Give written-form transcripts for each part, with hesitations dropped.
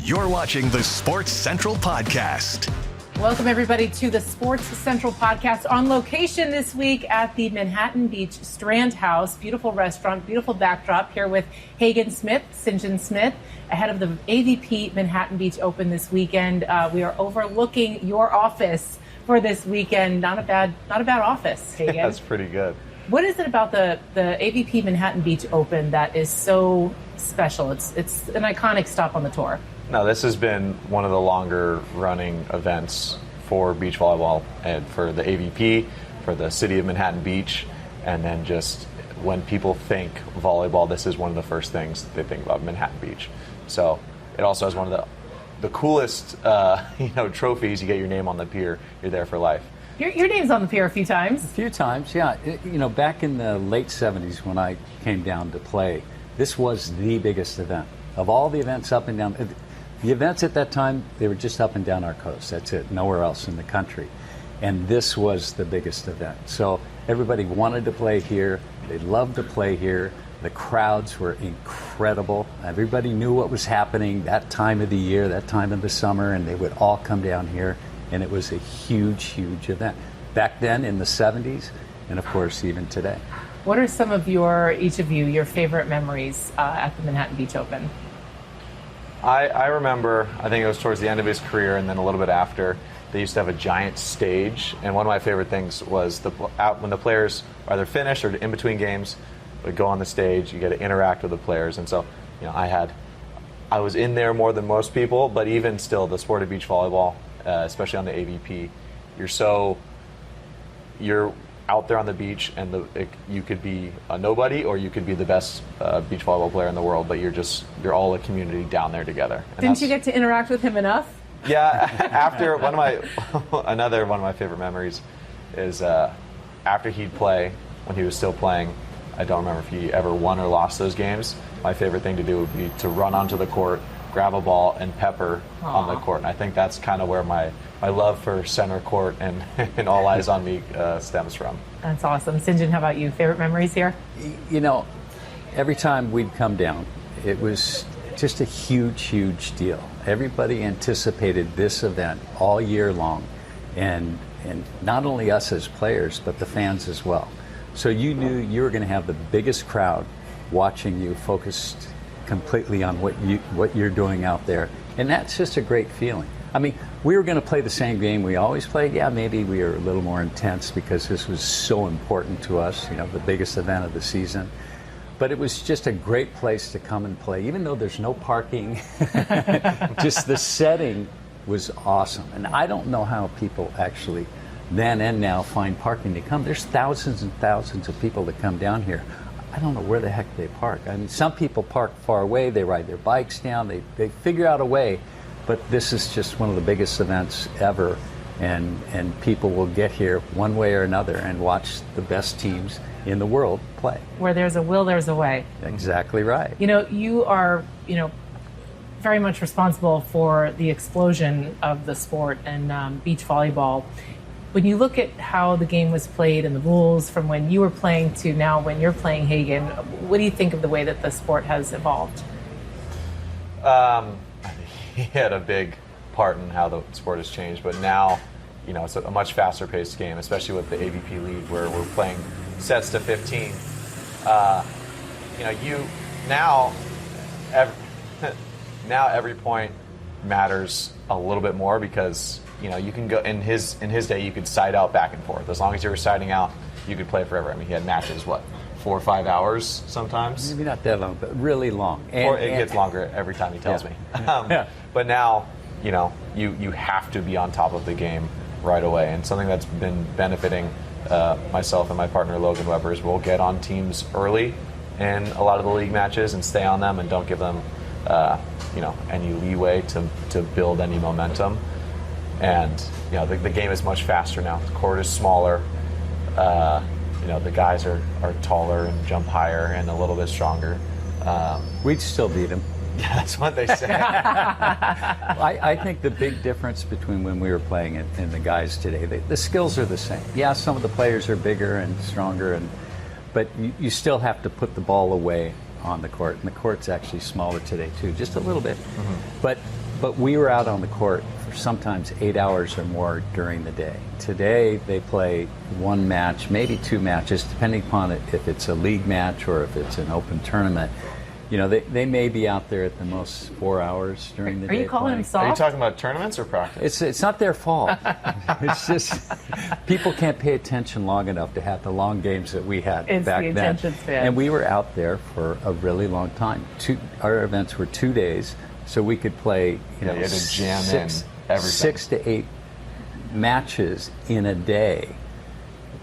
You're watching the Sports Central Podcast. Welcome, everybody, to the Sports Central Podcast. On location this week at the Manhattan Beach Strand House. Beautiful restaurant, beautiful backdrop here with Hagen Smith, Sinjin Smith, ahead of the AVP Manhattan Beach Open this weekend. We are overlooking your office for this weekend. Not a bad office, Hagen. That's pretty good. What is it about the AVP Manhattan Beach Open that is so special? It's an iconic stop on the tour. No, this has been one of the longer running events for beach volleyball and for the AVP, for the city of Manhattan Beach. And then just when people think volleyball, this is one of the first things they think about, Manhattan Beach. So it also has one of the coolest trophies. You get your name on the pier, you're there for life. Your name's on the pier a few times. A few times, yeah. Back in the late 70s when I came down to play, this was the biggest event. Of all the events up and down, the events at that time, they were just up and down our coast. That's it, nowhere else in the country. And this was the biggest event. So everybody wanted to play here. They loved to play here. The crowds were incredible. Everybody knew what was happening that time of the year, that time of the summer, and they would all come down here. And it was a huge, huge event. Back then in the 70s, and of course even today. What are some of each of you, your favorite memories at the Manhattan Beach Open? I remember, I think it was towards the end of his career and then a little bit after, they used to have a giant stage. And one of my favorite things was when the players either finished or in between games would go on the stage, you get to interact with the players. And so, I was in there more than most people, but even still, the sport of beach volleyball, especially on the AVP, you're out there on the beach, and you could be a nobody or you could be the best beach volleyball player in the world, but you're all a community down there together. And didn't you get to interact with him enough? Yeah, after another one of my favorite memories is after he'd play, when he was still playing, I don't remember if he ever won or lost those games. My favorite thing to do would be to run onto the court, grab a ball, and pepper on the court. And I think that's kind of where my love for center court and all eyes on me stems from. That's awesome. Sinjin, how about you? Favorite memories here? Every time we'd come down, it was just a huge, huge deal. Everybody anticipated this event all year long, and not only us as players, but the fans as well. So you knew you were going to have the biggest crowd watching you, focused completely on what you're doing out there, and that's just a great feeling. I mean, we were going to play the same game we always played. Yeah, maybe we were a little more intense because this was so important to us, the biggest event of the season. But it was just a great place to come and play, even though there's no parking. Just the setting was awesome. And I don't know how people actually then and now find parking to come. There's thousands and thousands of people that come down here. I don't know where the heck they park. I mean, some people park far away. They ride their bikes down. They figure out a way. But this is just one of the biggest events ever, and people will get here one way or another and watch the best teams in the world play. Where there's a will, there's a way. Exactly right. You are, very much responsible for the explosion of the sport and beach volleyball. When you look at how the game was played and the rules from when you were playing to now when you're playing, Hagen, what do you think of the way that the sport has evolved? He had a big part in how the sport has changed, but now, it's a much faster paced game, especially with the AVP League where we're playing sets to 15. Now every point matters a little bit more because, you can go in his day you could side out back and forth. As long as you were siding out, you could play forever. I mean, he had matches, 4 or 5 hours sometimes? Maybe not that long, but really long. Or it gets longer every time he tells me. But now, you have to be on top of the game right away. And something that's been benefiting myself and my partner Logan Weber is we'll get on teams early in a lot of the league matches and stay on them and don't give them any leeway to build any momentum. And the game is much faster now. The court is smaller. The guys are taller and jump higher and a little bit stronger. We'd still beat them. Yeah, that's what they say. I think the big difference between when we were playing and the guys today, the skills are the same. Yeah, some of the players are bigger and stronger, but you still have to put the ball away on the court. And the court's actually smaller today, too, just a little bit. Mm-hmm. But But we were out on the court for sometimes 8 hours or more during the day. Today, they play one match, maybe two matches, depending upon if it's a league match or if it's an open tournament. You know, they may be out there at the most 4 hours during the day. Are you calling playing. him soft? Are you talking about tournaments or practice? It's not their fault. It's just people can't pay attention long enough to have the long games that we had It's back the then. attention span. And we were out there for a really long time. Our events were 2 days, so we could play, you had to jam in everything. 6 to 8 matches in a day.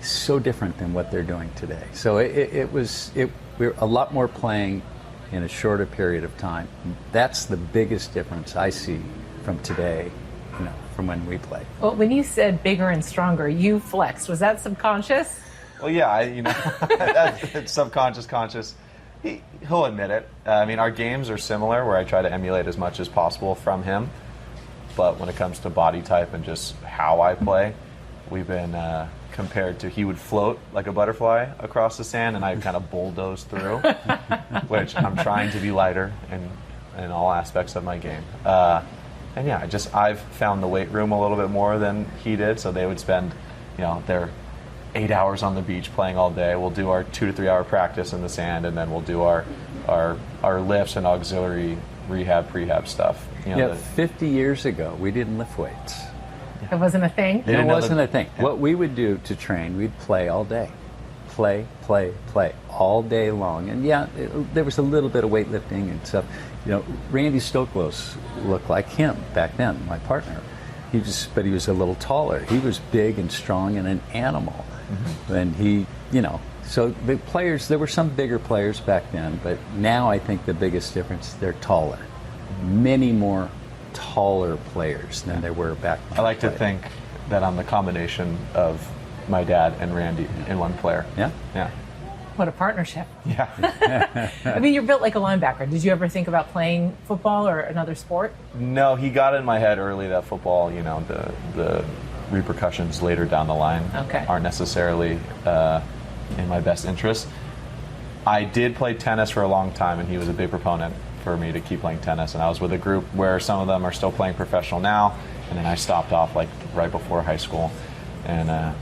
So different than what they're doing today. So we were a lot more playing in a shorter period of time. That's the biggest difference I see from today, from when we played. Well, when you said bigger and stronger, you flexed. Was that subconscious? Well, yeah, it's subconscious, conscious. He'll admit it. I mean, our games are similar, where I try to emulate as much as possible from him. But when it comes to body type and just how I play, we've been compared to, he would float like a butterfly across the sand, and I kind of bulldoze through, which I'm trying to be lighter in all aspects of my game. And yeah, I've found the weight room a little bit more than he did, so they would spend, their 8 hours on the beach playing all day. We'll do our 2 to 3 hour practice in the sand, and then we'll do our lifts and auxiliary prehab stuff. 50 years ago, we didn't lift weights. It wasn't a thing? It wasn't a thing. Yeah. What we would do to train, we'd play all day. Play all day long. And there was a little bit of weightlifting and stuff. Randy Stoklos looked like him back then, my partner. But he was a little taller. He was big and strong and an animal. Mm-hmm. And so the players, there were some bigger players back then, but now I think the biggest difference, they're taller. Many more taller players than there were back then. I like to think that I'm the combination of my dad and Randy in one player. Yeah? Yeah. What a partnership. Yeah. I mean, you're built like a linebacker. Did you ever think about playing football or another sport? No, he got in my head early that football, the repercussions later down the line aren't necessarily in my best interest. I did play tennis for a long time, and he was a big proponent for me to keep playing tennis. And I was with a group where some of them are still playing professional now, and then I stopped off like right before high school. And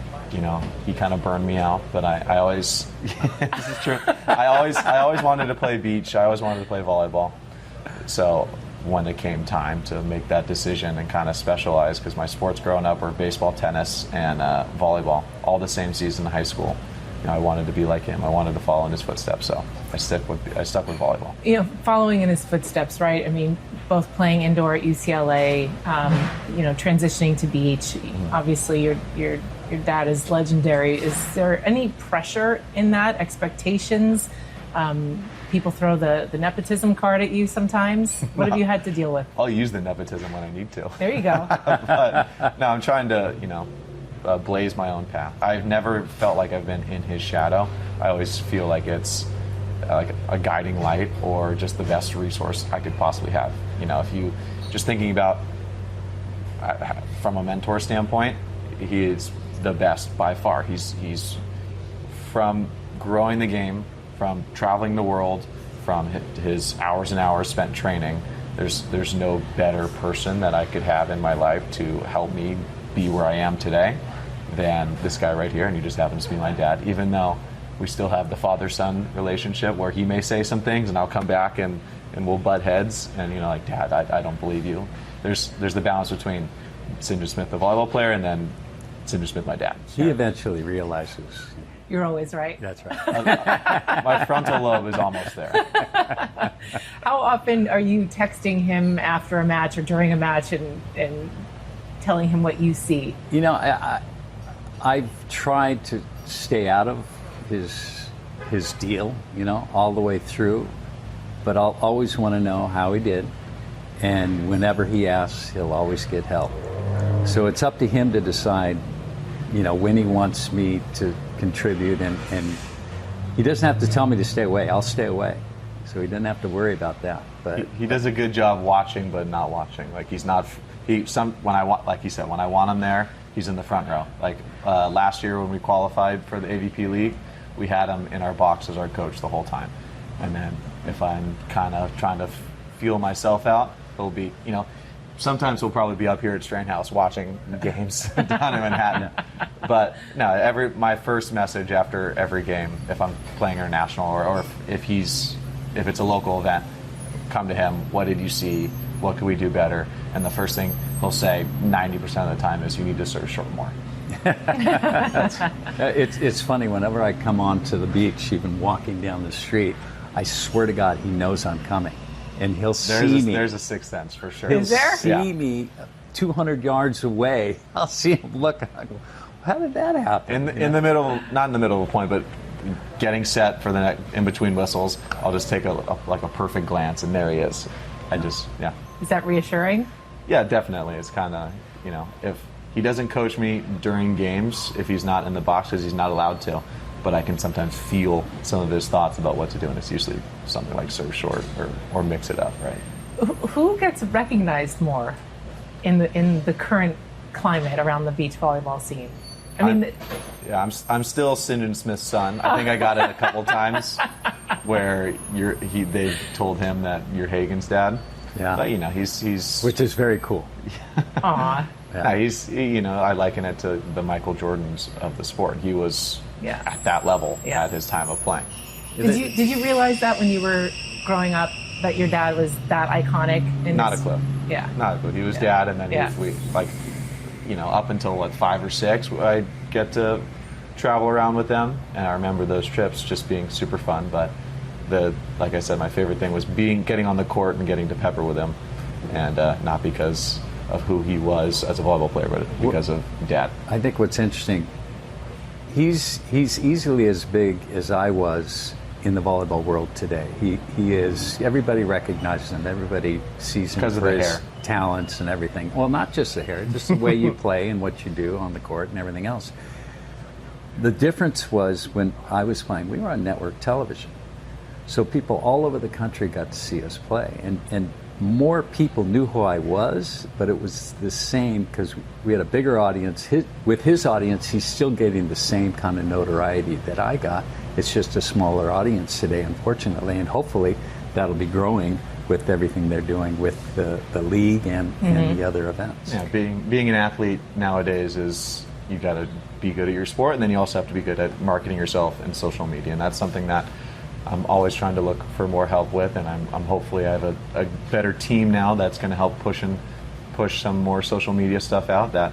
he kind of burned me out, but I always this is true. I always wanted to play beach. I always wanted to play volleyball. So when it came time to make that decision and kind of specialize, because my sports growing up were baseball, tennis, and volleyball, all the same season in high school. I wanted to be like him. I wanted to follow in his footsteps, so I stuck with volleyball. Following in his footsteps, right? I mean, both playing indoor at UCLA, transitioning to beach. Obviously, your dad is legendary. Is there any pressure in that? Expectations? People throw the nepotism card at you sometimes. What have you had to deal with? I'll use the nepotism when I need to. There you go. But no, I'm trying to, blaze my own path. I've never felt like I've been in his shadow. I always feel like it's like a guiding light or just the best resource I could possibly have. If you just thinking about from a mentor standpoint, he is the best by far. He's from growing the game, from traveling the world, from his hours and hours spent training. There's no better person that I could have in my life to help me be where I am today than this guy right here, and he just happens to be my dad, even though we still have the father-son relationship where he may say some things and I'll come back and we'll butt heads and like, Dad, I don't believe you. There's the balance between Sinjin Smith, the volleyball player, and then Sinjin Smith, my dad. He eventually realizes you're always right. That's right. My frontal lobe is almost there. How often are you texting him after a match or during a match and telling him what you see? I've tried to stay out of his deal, all the way through, but I'll always want to know how he did, and whenever he asks, he'll always get help. So it's up to him to decide, when he wants me to contribute, and he doesn't have to tell me to stay away. I'll stay away, so he doesn't have to worry about that. But he does a good job watching, but not watching. Like when I want him there, he's in the front row. Like last year when we qualified for the AVP League, we had him in our box as our coach the whole time. And then if I'm kind of trying to feel myself out, he'll be, sometimes we'll probably be up here at Strand House watching games down in Manhattan. But no, my first message after every game, if I'm playing international or if it's a local event, come to him. What did you see? What could we do better? And the first thing he'll say 90% of the time is, you need to serve short more. It's funny, whenever I come onto the beach, even walking down the street, I swear to God, he knows I'm coming. And he'll see me. There's a sixth sense for sure. Is there? He'll see me 200 yards away. I'll see him look. I go, how did that happen? In the middle, not in the middle of a point, but getting set for the in between whistles, I'll just take a perfect glance, and there he is. Is that reassuring? Yeah, definitely. It's kind of, if he doesn't coach me during games, if he's not in the box, because he's not allowed to, but I can sometimes feel some of his thoughts about what to do, and it's usually something like serve short or mix it up, right? Who gets recognized more in the current climate around the beach volleyball scene? I'm still Sinjin Smith's son. I think I got it a couple times where they've told him that you're Hagen's dad. Yeah, but he's which is very cool. Aw. Yeah, I liken it to the Michael Jordans of the sport. He was at that level at his time of playing. Did you realize that when you were growing up, that your dad was that iconic? Not a clue. Yeah. Not a clue. He was dad, and then we up until 5 or 6, I'd get to travel around with them, and I remember those trips just being super fun. But like I said, my favorite thing was getting on the court and getting to pepper with him, and not because of who he was as a volleyball player, but because of dad. I think what's interesting, he's easily as big as I was in the volleyball world today. He is. Everybody recognizes him. Everybody sees him for his talents and everything. Well, not just the hair, just the way you play and what you do on the court and everything else. The difference was when I was playing, we were on network television, so people all over the country got to see us play, and more people knew who I was, but it was the same because we had a bigger audience. With his audience, he's still getting the same kind of notoriety that I got. It's just a smaller audience today, unfortunately, and hopefully that'll be growing with everything they're doing with the league and the other events. Yeah, being an athlete nowadays is, you got to be good at your sport, and then you also have to be good at marketing yourself in social media, and that's something that I'm always trying to look for more help with, and I'm hopefully I have a better team now that's going to help push some more social media stuff out that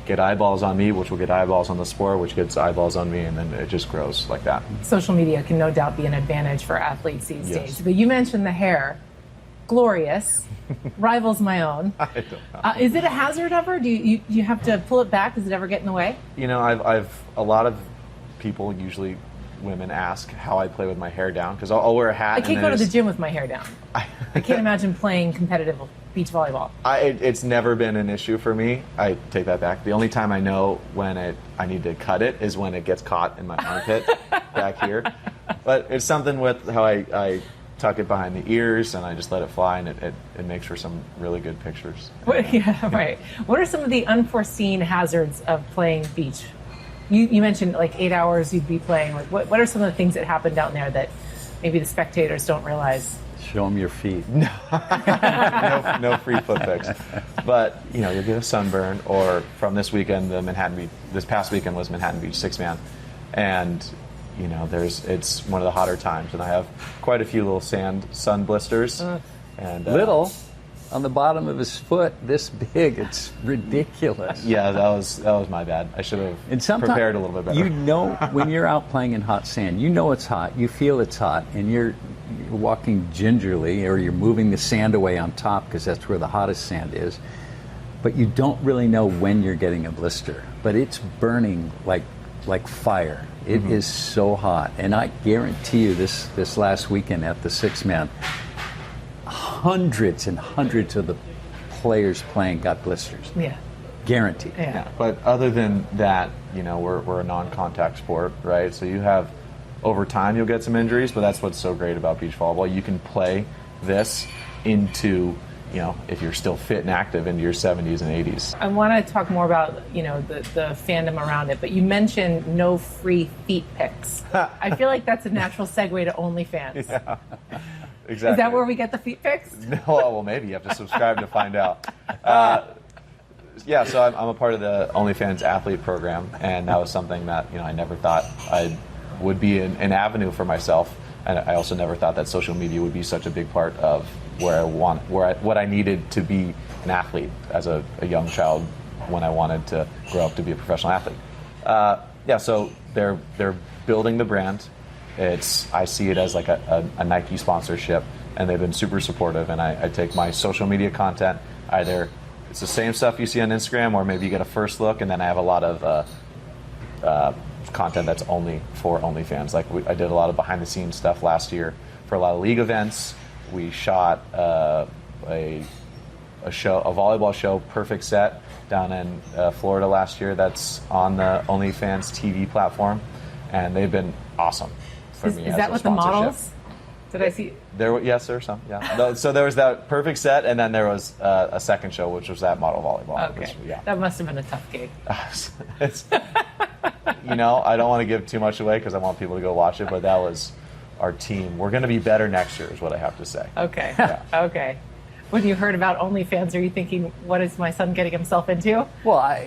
get eyeballs on me, which will get eyeballs on the sport, which gets eyeballs on me, and then it just grows like that. Social media can no doubt be an advantage for athletes these days. But you mentioned the hair, glorious, rivals my own. I don't know. Is it a hazard ever? Do you have to pull it back? Does it ever get in the way? I've a lot of people, usually women, ask how I play with my hair down, because I'll wear a hat. I can't go to the gym with my hair down. I can't imagine playing competitive beach volleyball. It's never been an issue for me. I take that back. The only time I know when I need to cut it is when it gets caught in my armpit back here. But it's something with how I tuck it behind the ears and I just let it fly, and it makes for some really good pictures. Yeah, right. What are some of the unforeseen hazards of playing beach? You mentioned 8 hours you'd be playing. What are some of the things that happen down there that maybe the spectators don't realize? Show them your feet. No free foot pics. But you'll get a sunburn. Or from this weekend, this past weekend was Manhattan Beach 6-man, and it's one of the hotter times, and I have quite a few little sun blisters. And little. On the bottom of his foot, this big. It's ridiculous. Yeah, that was my bad. I should have prepared a little bit better. When you're out playing in hot sand, it's hot, you feel it's hot, and you're walking gingerly, or you're moving the sand away on top because that's where the hottest sand is. But you don't really know when you're getting a blister. But it's burning like fire. It is so hot. And I guarantee you this last weekend at the 6-man, hundreds and hundreds of the players playing got blisters. Yeah. Guaranteed. Yeah. But other than that, we're a non-contact sport, right? So you have, over time, you'll get some injuries, but that's what's so great about beach volleyball. You can play this into, if you're still fit and active, into your 70s and 80s. I want to talk more about, the fandom around it, but you mentioned no free feet pics. I feel like that's a natural segue to OnlyFans. Yeah. Exactly. Is that where we get the feet pics? No, well, maybe you have to subscribe to find out. Yeah, so I'm a part of the OnlyFans athlete program, and that was something that I never thought I would be an avenue for myself, and I also never thought that social media would be such a big part of what I needed to be an athlete as a young child when I wanted to grow up to be a professional athlete. Yeah, so they're building the brand. I see it as like a Nike sponsorship, and they've been super supportive. And I take my social media content, either it's the same stuff you see on Instagram, or maybe you get a first look, and then I have a lot of content that's only for OnlyFans. Like I did a lot of behind the scenes stuff last year for a lot of league events. We shot a volleyball show, Perfect Set, down in Florida last year. That's on the OnlyFans TV platform, and they've been awesome for me. Is that with the models? Did I see? Yes, there's some. Yeah. So there was that Perfect Set, and then there was a second show, which was that model volleyball. Okay. Which, yeah. That must have been a tough gig. I don't want to give too much away because I want people to go watch it, but that was our team. We're going to be better next year, is what I have to say. Okay. Yeah. Okay. When you heard about OnlyFans, are you thinking, what is my son getting himself into? Well,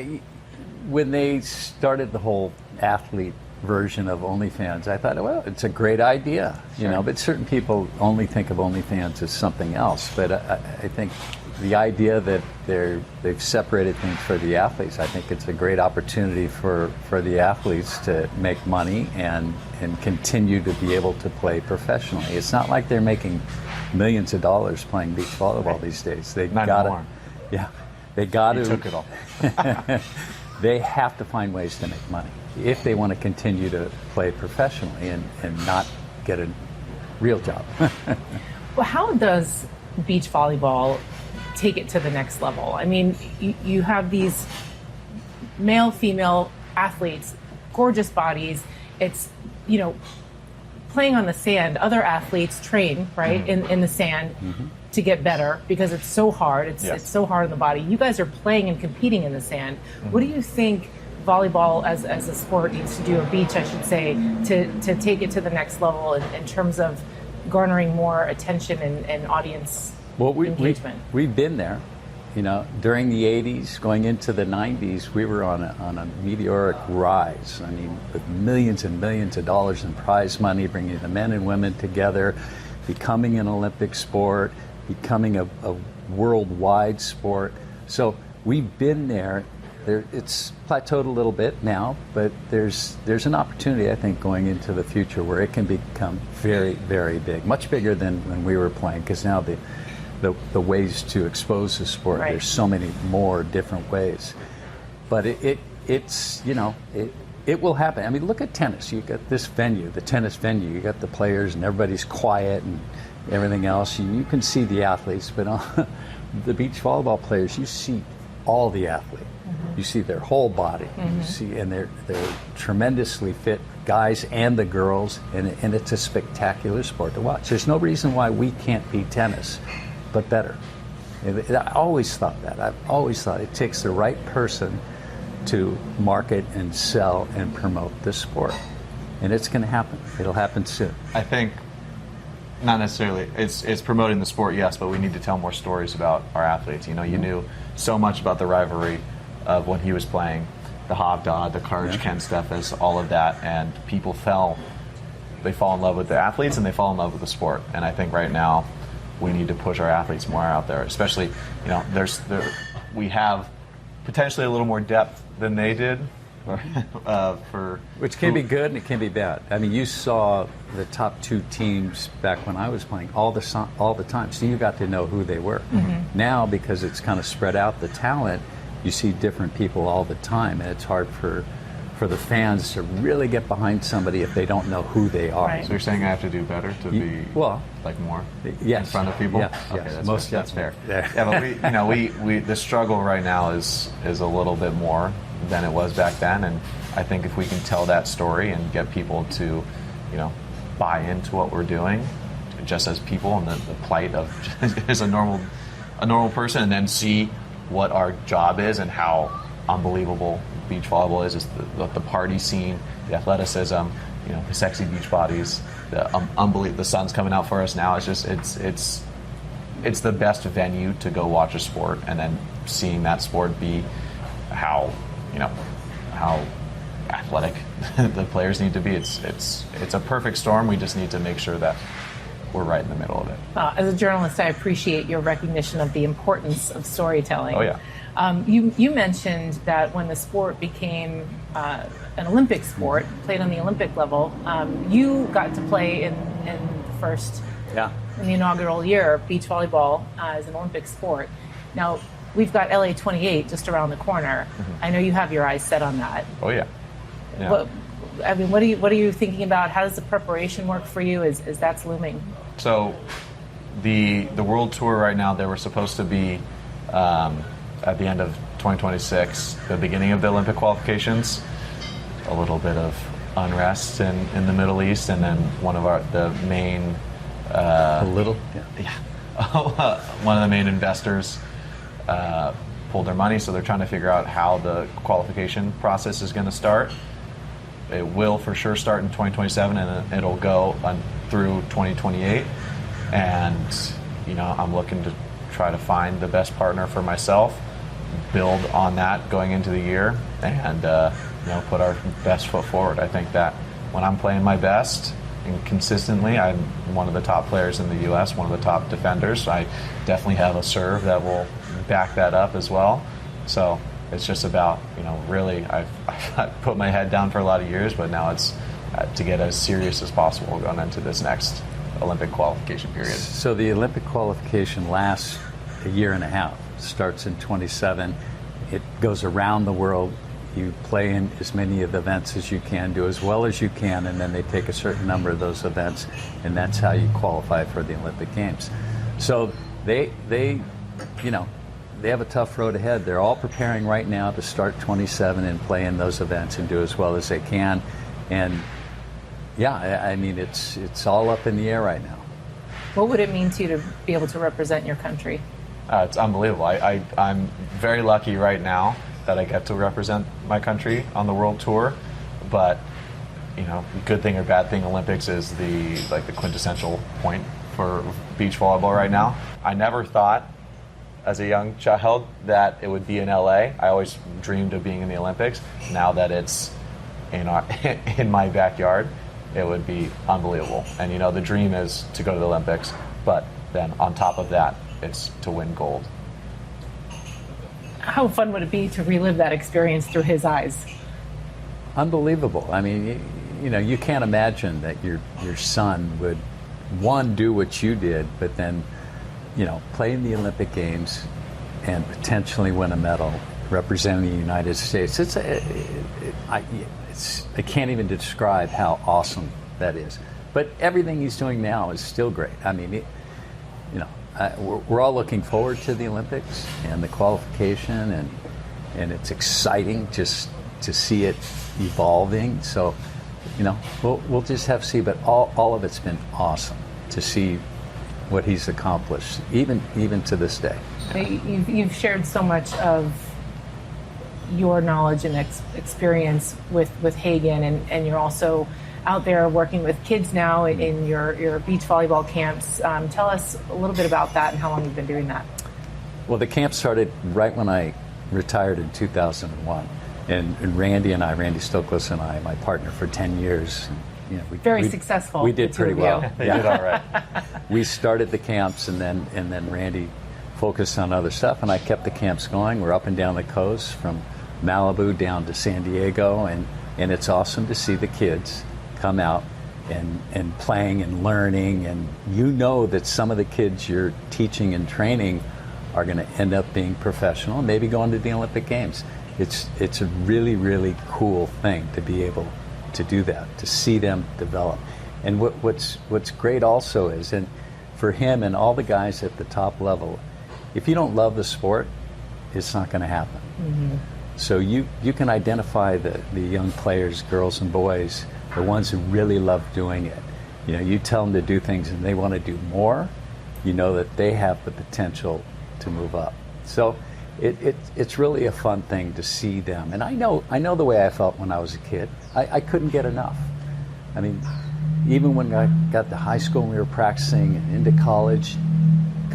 when they started the whole athlete version of OnlyFans, I thought, well, it's a great idea, but certain people only think of OnlyFans as something else. But I think the idea that they've separated things for the athletes, I think it's a great opportunity for the athletes to make money and continue to be able to play professionally. It's not like they're making millions of dollars playing beach volleyball these days. They Not got anymore. Yeah, they got to. Took it all. They have to find ways to make money if they want to continue to play professionally and not get a real job. Well, how does beach volleyball take it to the next level? I mean, you have these male, female athletes, gorgeous bodies. It's, playing on the sand. Other athletes train, right, in the sand to get better because it's so hard. It's so hard on the body. You guys are playing and competing in the sand. What do you think volleyball as a sport needs to do, or beach, I should say, to take it to the next level in terms of garnering more attention and audience engagement? We've been there. During the 80s, going into the 90s, we were on a meteoric rise. I mean, with millions and millions of dollars in prize money, bringing the men and women together, becoming an Olympic sport, becoming a worldwide sport. So we've been there. It's plateaued a little bit now, but there's an opportunity, I think, going into the future where it can become very, very big, much bigger than when we were playing, because now the ways to expose the sport, right. There's so many more different ways. But it will happen. I mean, look at tennis. You got this venue, the tennis venue. You got the players, and everybody's quiet and everything else. You can see the athletes, but on the beach volleyball players, you see all the athlete. You see their whole body. You see, and they're tremendously fit, guys and the girls, and it's a spectacular sport to watch. There's no reason why we can't be tennis, but better. I always thought that. I've always thought it takes the right person to market and sell and promote this sport, and it's going to happen. It'll happen soon. I think not necessarily. It's promoting the sport, yes, but we need to tell more stories about our athletes. You knew so much about the rivalry of when he was playing, the Hog Dog, the Courage Ken Steffes, all of that, and people fall in love with the athletes and they fall in love with the sport. And I think right now we need to push our athletes more out there, especially, we have potentially a little more depth than they did. Which can be good and it can be bad. I mean, you saw the top two teams back when I was playing all the time, so you got to know who they were. Now, because it's kind of spread out the talent, you see different people all the time, and it's hard for the fans to really get behind somebody if they don't know who they are. Right. So you're saying I have to do better to be more in front of people? Yes, okay, yes. That's fair. Yeah, but we the struggle right now is a little bit more than it was back then, and I think if we can tell that story and get people to, buy into what we're doing, just as people and the plight of as a normal person, and then see what our job is and how unbelievable beach volleyball is the party scene, the athleticism, the sexy beach bodies, the sun's coming out for us now. It's just it's the best venue to go watch a sport, and then seeing that sport be how athletic the players need to be. It's a perfect storm. We just need to make sure that we're right in the middle of it. As a journalist, I appreciate your recognition of the importance of storytelling. Oh yeah. You mentioned that when the sport became an Olympic sport, played on the Olympic level, you got to play in the first, in the inaugural year, beach volleyball as an Olympic sport. Now, we've got LA 28 just around the corner. I know you have your eyes set on that. Oh yeah. What are you thinking about? How does the preparation work for you as that's looming? So, the World Tour right now, they were supposed to be at the end of 2026, the beginning of the Olympic qualifications. A little bit of unrest in the Middle East, and then one of the main one of the main investors pulled their money, so they're trying to figure out how the qualification process is going to start. It will for sure start in 2027, and it'll go through 2028. And I'm looking to try to find the best partner for myself, build on that going into the year, and put our best foot forward. I think that when I'm playing my best and consistently, I'm one of the top players in the U.S., one of the top defenders. I definitely have a serve that will back that up as well. So it's just about, really, I've put my head down for a lot of years, but now it's to get as serious as possible going into this next Olympic qualification period. So the Olympic qualification lasts a year and a half. Starts in 27. It goes around the world. You play in as many of the events as you can, do as well as you can, and then they take a certain number of those events, and that's how you qualify for the Olympic Games. So they have a tough road ahead. They're all preparing right now to start 27 and play in those events and do as well as they can. And it's all up in the air right now. What would it mean to you to be able to represent your country? It's unbelievable. I'm very lucky right now that I get to represent my country on the World Tour. But, good thing or bad thing, Olympics is the quintessential point for beach volleyball right now. I never thought as a young child that it would be in LA. I always dreamed of being in the Olympics. Now that it's in my backyard, it would be unbelievable. And the dream is to go to the Olympics, but then on top of that, it's to win gold. How fun would it be to relive that experience through his eyes? Unbelievable. I mean, you can't imagine that your son would, one, do what you did, but then, play in the Olympic Games and potentially win a medal representing the United States. I can't even describe how awesome that is. But everything he's doing now is still great. I mean, we're all looking forward to the Olympics and the qualification, and it's exciting just to see it evolving. So, we'll just have to see. But all of it's been awesome to see what he's accomplished, even to this day. You've shared so much of your knowledge and experience with Hagen, and you're also out there working with kids now in your beach volleyball camps. Tell us a little bit about that and how long you've been doing that. Well, the camp started right when I retired in 2001. And Randy Stokos and I, my partner for 10 years. Very successful. We did pretty well. You did all right. We started the camps, and then Randy focused on other stuff, and I kept the camps going. We're up and down the coast from Malibu down to San Diego, and it's awesome to see the kids come out and playing and learning, and that some of the kids you're teaching and training are going to end up being professional, maybe going to the Olympic Games. It's a really, really cool thing to be able to do that, to see them develop. And what's great also is, and for him and all the guys at the top level, if you don't love the sport, it's not going to happen. Mm-hmm. So you can identify the young players, girls and boys, the ones who really love doing it. You tell them to do things and they want to do more, that they have the potential to move up. So it's really a fun thing to see them. And I know the way I felt when I was a kid. I couldn't get enough. I mean, even when I got to high school and we were practicing and into college,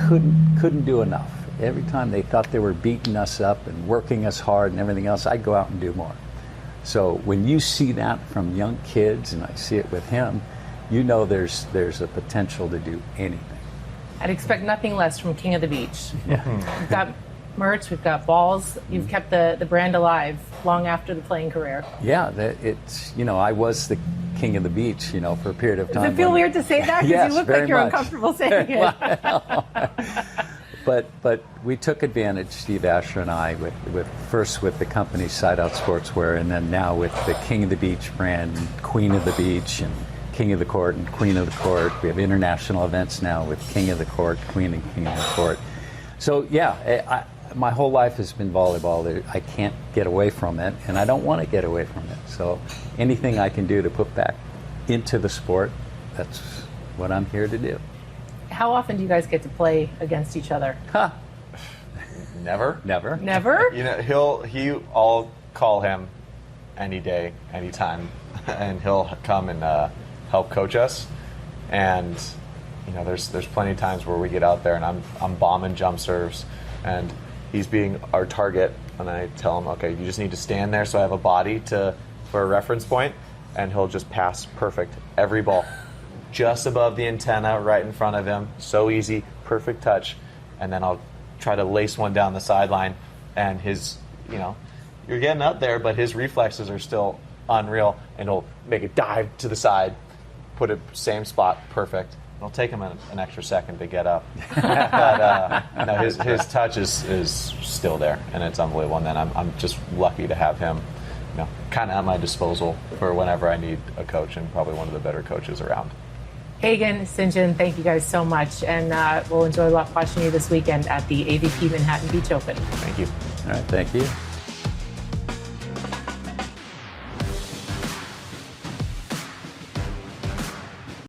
couldn't do enough. Every time they thought they were beating us up and working us hard and everything else, I'd go out and do more. So when you see that from young kids, and I see it with him, you know there's a potential to do anything. I'd expect nothing less from King of the Beach. Yeah. We've got merch, we've got balls. You've kept the brand alive long after the playing career. Yeah, it's, I was the King of the Beach, for a period of time. Does it feel weird to say that? Because Yes, you look very like you're much. uncomfortable saying it. But we took advantage, Steve Asher and I, first with the company Side Out Sportswear, and then now with the King of the Beach brand, Queen of the Beach, and King of the Court and Queen of the Court. We have international events now with King of the Court, Queen and King of the Court. So yeah, my whole life has been volleyball. I can't get away from it, and I don't want to get away from it. So anything I can do to put back into the sport, that's what I'm here to do. How often do you guys get to play against each other? Huh. Never. Never. Never? I'll call him any day, anytime, and he'll come and help coach us. And there's plenty of times where we get out there and I'm bombing jump serves, and he's being our target, and I tell him, okay, you just need to stand there so I have a body for a reference point, and he'll just pass perfect every ball. Just above the antenna, right in front of him. So easy, perfect touch. And then I'll try to lace one down the sideline, and his, you're getting up there, but his reflexes are still unreal, and he'll make a dive to the side, put it same spot, perfect. It'll take him an extra second to get up. But no, his touch is still there, and it's unbelievable. And then I'm just lucky to have him, kind of at my disposal for whenever I need a coach, and probably one of the better coaches around. Hagen, Sinjin, thank you guys so much, and we'll enjoy watching you this weekend at the AVP Manhattan Beach Open. Thank you. All right, thank you.